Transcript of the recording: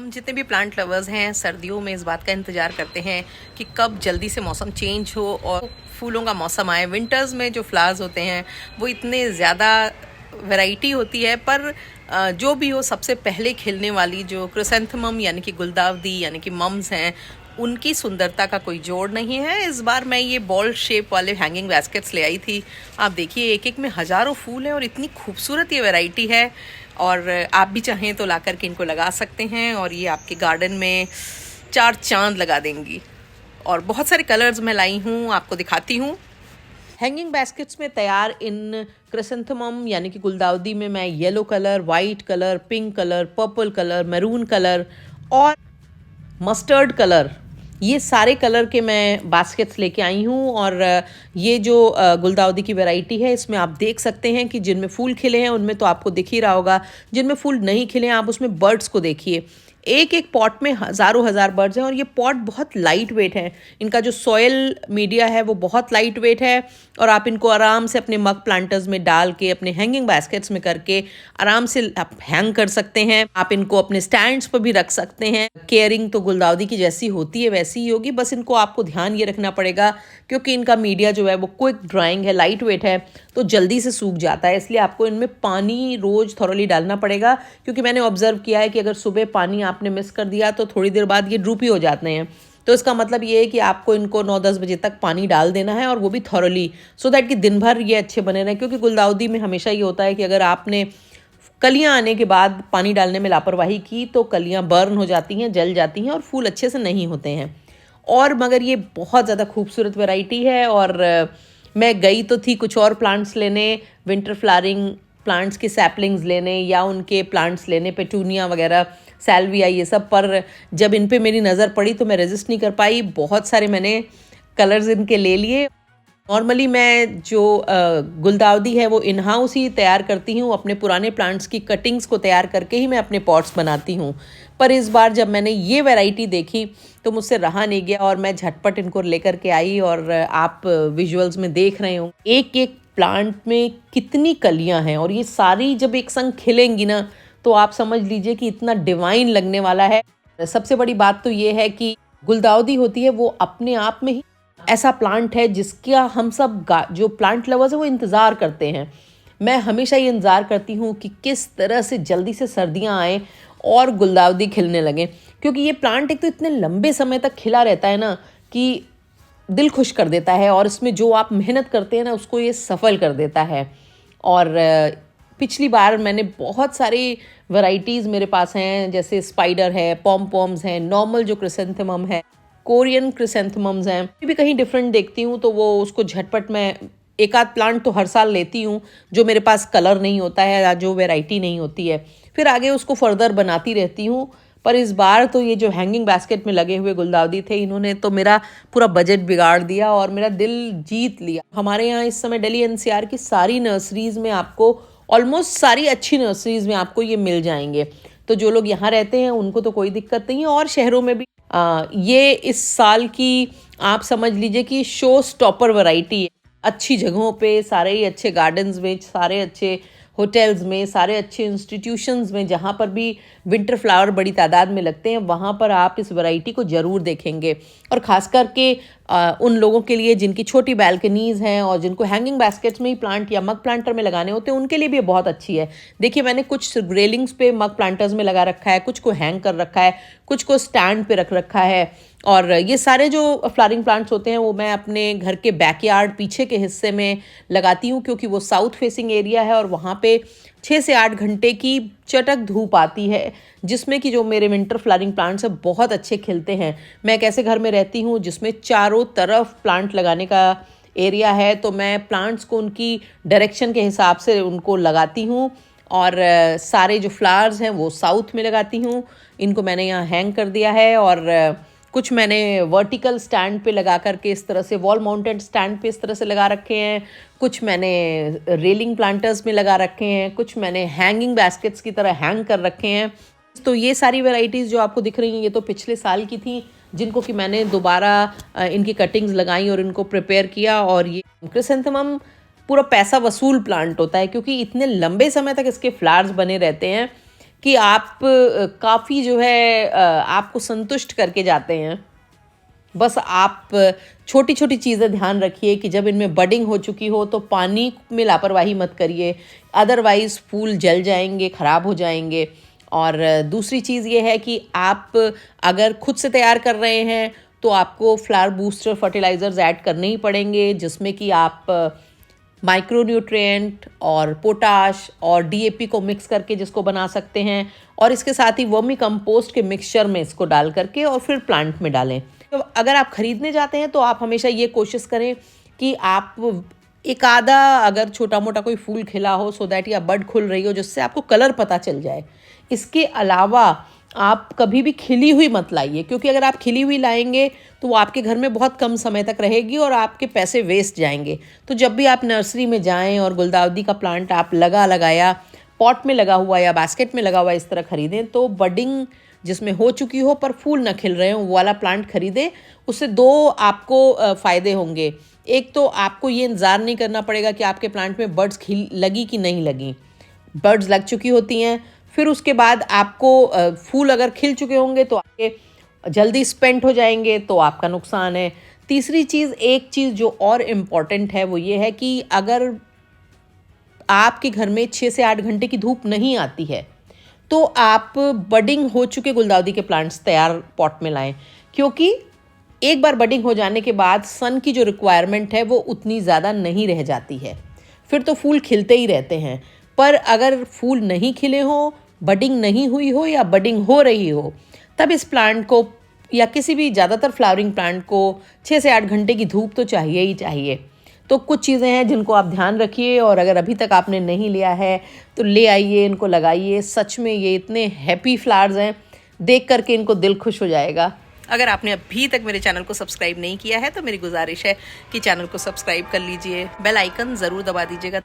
हम जितने भी प्लांट लवर्स हैं सर्दियों में इस बात का इंतज़ार करते हैं कि कब जल्दी से मौसम चेंज हो और फूलों का मौसम आए। विंटर्स में जो फ्लावर्स होते हैं वो इतने ज़्यादा वैरायटी होती है, पर जो भी हो सबसे पहले खिलने वाली जो क्रिसैंथेमम यानी कि गुलदाउदी यानी कि मम्स हैं, उनकी सुंदरता का कोई जोड़ नहीं है। इस बार मैं ये बॉल शेप वाले हैंगिंग बास्केट्स ले आई थी। आप देखिए एक एक में हज़ारों फूल हैं और इतनी खूबसूरत ये वैरायटी है। और आप भी चाहें तो ला करके इनको लगा सकते हैं और ये आपके गार्डन में चार चांद लगा देंगी। और बहुत सारे कलर्स मैं लाई हूँ, आपको दिखाती हूँ। हैंगिंग बास्केट्स में तैयार इन क्रिसैंथेमम यानी कि गुलदाउदी में मैं yellow colour, white colour, pink colour, purple colour, maroon colour और मस्टर्ड कलर, ये सारे कलर के मैं बास्केट्स लेके आई हूँ। और ये जो गुलदाउदी की वैरायटी है इसमें आप देख सकते हैं कि जिनमें फूल खिले हैं उनमें तो आपको दिख ही रहा होगा, जिनमें फूल नहीं खिले हैं आप उसमें बर्ड्स को देखिए। एक एक पॉट में हज़ारों हज़ार बर्ड्स हैं और ये पॉट बहुत लाइट वेट है। इनका जो सॉयल मीडिया है वो बहुत लाइट वेट है और आप इनको आराम से अपने मग प्लांटर्स में डाल के अपने हैंगिंग बास्केट्स में करके आराम से आप हैंग कर सकते हैं। आप इनको अपने स्टैंड्स पर भी रख सकते हैं। केयरिंग तो गुलदाउदी की जैसी होती है वैसी ही होगी, बस इनको आपको ध्यान ये रखना पड़ेगा क्योंकि इनका मीडिया जो है वो क्विक ड्राइंग है, लाइट वेट है, तो जल्दी से सूख जाता है। इसलिए आपको इनमें पानी रोज़ थॉरली डालना पड़ेगा क्योंकि मैंने ऑब्जर्व किया है कि अगर सुबह पानी आपने मिस कर दिया तो थोड़ी देर बाद ये ड्रूपी हो जाते हैं। तो इसका मतलब ये है कि आपको इनको 9-10 बजे तक पानी डाल देना है और वो भी थॉरली, सो दैट कि दिन भर ये अच्छे बने रहें। क्योंकि गुलदाउदी में हमेशा ये होता है कि अगर आपने कलियां आने के बाद पानी डालने में लापरवाही की तो कलियां बर्न हो जाती हैं, जल जाती हैं और फूल अच्छे से नहीं होते हैं। और मगर ये बहुत ज़्यादा खूबसूरत वैरायटी है। और मैं गई तो थी कुछ और प्लांट्स लेने, विंटर फ्लावरिंग प्लांट्स के सैपलिंग्स लेने या उनके प्लांट्स लेने, पेटूनिया वगैरह, सैल्विया, ये सब, पर जब इन पे मेरी नज़र पड़ी तो मैं रेजिस्ट नहीं कर पाई। बहुत सारे मैंने कलर्स इनके ले लिए। नॉर्मली मैं जो गुलदाउदी है वो इन हाउस ही तैयार करती हूँ, अपने पुराने प्लांट्स की कटिंग्स को तैयार करके ही मैं अपने पॉट्स बनाती हूँ। पर इस बार जब मैंने ये वैरायटी देखी तो मुझसे रहा नहीं गया और मैं झटपट इनको लेकर के आई। और आप विजुअल्स में देख रहे हो एक एक प्लांट में कितनी कलियां हैं और ये सारी जब एक संग खिलेंगी ना तो आप समझ लीजिए कि इतना डिवाइन लगने वाला है। सबसे बड़ी बात तो ये है कि गुलदाउदी होती है वो अपने आप में ही ऐसा प्लांट है जिसका हम सब जो प्लांट लवर्स हैं वो इंतज़ार करते हैं। मैं हमेशा ये इंतज़ार करती हूँ कि किस तरह से जल्दी से सर्दियाँ आएँ और गुलदाउदी खिलने लगे, क्योंकि ये प्लांट एक तो इतने लंबे समय तक खिला रहता है ना कि दिल खुश कर देता है और इसमें जो आप मेहनत करते हैं ना उसको ये सफल कर देता है। और पिछली बार मैंने बहुत सारी वैरायटीज़ मेरे पास हैं, जैसे स्पाइडर है, पॉम पॉम्स हैं, नॉर्मल जो क्रिसैंथेमम है, कोरियन क्रिसैंथेमम्स हैं। भी कहीं डिफरेंट देखती हूँ तो वो उसको झटपट मैं एक आध प्लांट तो हर साल लेती हूँ जो मेरे पास कलर नहीं होता है या जो वैरायटी नहीं होती है, फिर आगे उसको फर्दर बनाती रहती हूँ। पर इस बार तो ये जो हैंगिंग बास्केट में लगे हुए गुलदाउदी थे इन्होंने तो मेरा पूरा बजट बिगाड़ दिया और मेरा दिल जीत लिया। हमारे यहाँ इस समय दिल्ली एनसीआर की सारी नर्सरीज़ में आपको, ऑलमोस्ट सारी अच्छी नर्सरीज़ में आपको ये मिल जाएंगे। तो जो लोग यहाँ रहते हैं उनको तो कोई दिक्कत नहीं है और शहरों में भी ये इस साल की आप समझ लीजिए कि शो स्टॉपर वैरायटी है। अच्छी जगहों पे, सारे ही अच्छे गार्डन्स में, सारे अच्छे होटल्स में, सारे अच्छे इंस्टीट्यूशंस में जहाँ पर भी विंटर फ्लावर बड़ी तादाद में लगते हैं वहाँ पर आप इस वैरायटी को ज़रूर देखेंगे। और ख़ास करके उन लोगों के लिए जिनकी छोटी बैल्कनीज़ हैं और जिनको हैंगिंग बास्केट्स में ही प्लांट या मग प्लांटर में लगाने होते हैं उनके लिए भी बहुत अच्छी है। देखिए मैंने कुछ रेलिंग्स पे मग प्लांटर्स में लगा रखा है, कुछ को हैंग कर रखा है, कुछ को स्टैंड पे रख रखा है। और ये सारे जो फ्लावरिंग प्लांट्स होते हैं वो मैं अपने घर के बैकयार्ड पीछे के हिस्से में लगाती हूँ क्योंकि वो साउथ फेसिंग एरिया है और वहाँ पे 6 से 8 घंटे की चटक धूप आती है जिसमें कि जो मेरे विंटर फ्लावरिंग प्लांट्स हैं बहुत अच्छे खिलते हैं। मैं एक ऐसे घर में रहती हूँ जिसमें चारों तरफ प्लांट लगाने का एरिया है, तो मैं प्लांट्स को उनकी डायरेक्शन के हिसाब से उनको लगाती हूँ। और सारे जो फ्लावर्स हैं वो साउथ में लगाती हूँ। इनको मैंने यहाँ हैंग कर दिया है और कुछ मैंने वर्टिकल स्टैंड पे लगा करके इस तरह से वॉल माउंटेड स्टैंड पे इस तरह से लगा रखे हैं, कुछ मैंने रेलिंग प्लांटर्स में लगा रखे हैं, कुछ मैंने हैंगिंग बास्केट्स की तरह हैंग कर रखे हैं। तो ये सारी वैरायटीज़ जो आपको दिख रही हैं ये तो पिछले साल की थी जिनको कि मैंने दोबारा इनकी कटिंग्स लगाई और इनको प्रिपेयर किया। और ये क्रिसैंथेमम पूरा पैसा वसूल प्लांट होता है क्योंकि इतने लंबे समय तक इसके फ्लावर्स बने रहते हैं कि आप काफ़ी जो है आपको संतुष्ट करके जाते हैं। बस आप छोटी छोटी चीज़ें ध्यान रखिए कि जब इनमें बडिंग हो चुकी हो तो पानी में लापरवाही मत करिए, अदरवाइज़ फूल जल जाएंगे, ख़राब हो जाएंगे। और दूसरी चीज़ ये है कि आप अगर खुद से तैयार कर रहे हैं तो आपको फ्लावर बूस्टर फर्टिलाइज़र्स ऐड करने ही पड़ेंगे, जिसमें कि आप माइक्रोन्यूट्रिएंट और पोटाश और डीएपी को मिक्स करके जिसको बना सकते हैं, और इसके साथ ही वर्मी कंपोस्ट के मिक्सचर में इसको डाल करके और फिर प्लांट में डालें। तो अगर आप ख़रीदने जाते हैं तो आप हमेशा ये कोशिश करें कि आप एक आधा अगर छोटा मोटा कोई फूल खिला हो, सो दैट, या बड खुल रही हो जिससे आपको कलर पता चल जाए। इसके अलावा आप कभी भी खिली हुई मत लाइए, क्योंकि अगर आप खिली हुई लाएंगे तो वो आपके घर में बहुत कम समय तक रहेगी और आपके पैसे वेस्ट जाएंगे। तो जब भी आप नर्सरी में जाएं और गुलदाउदी का प्लांट आप लगाया पॉट में लगा हुआ या बास्केट में लगा हुआ इस तरह खरीदें, तो बडिंग जिसमें हो चुकी हो पर फूल न खिल रहे हो वो वाला प्लांट खरीदें। उससे दो आपको फ़ायदे होंगे। एक तो आपको ये इंतज़ार नहीं करना पड़ेगा कि आपके प्लांट में बर्ड्स लगी कि नहीं लगी। बर्ड्स लग चुकी होती हैं, फिर उसके बाद आपको फूल अगर खिल चुके होंगे तो आपके जल्दी स्पेंट हो जाएंगे, तो आपका नुकसान है। तीसरी चीज़, एक चीज़ जो और इम्पॉर्टेंट है वो ये है कि अगर आपके घर में 6 से 8 घंटे की धूप नहीं आती है तो आप बडिंग हो चुके गुलदाउदी के प्लांट्स तैयार पॉट में लाएं, क्योंकि एक बार बडिंग हो जाने के बाद सन की जो रिक्वायरमेंट है वो उतनी ज़्यादा नहीं रह जाती है, फिर तो फूल खिलते ही रहते हैं। पर अगर फूल नहीं खिले हों, बडिंग नहीं हुई हो या बडिंग हो रही हो, तब इस प्लांट को या किसी भी ज़्यादातर फ्लावरिंग प्लांट को 6 से 8 घंटे की धूप तो चाहिए ही चाहिए। तो कुछ चीज़ें हैं जिनको आप ध्यान रखिए, और अगर अभी तक आपने नहीं लिया है तो ले आइए, इनको लगाइए। सच में ये इतने हैप्पी फ्लावर्स हैं, देख करके इनको दिल खुश हो जाएगा। अगर आपने अभी तक मेरे चैनल को सब्सक्राइब नहीं किया है तो मेरी गुजारिश है कि चैनल को सब्सक्राइब कर लीजिए, बेल आइकन ज़रूर दबा दीजिएगा।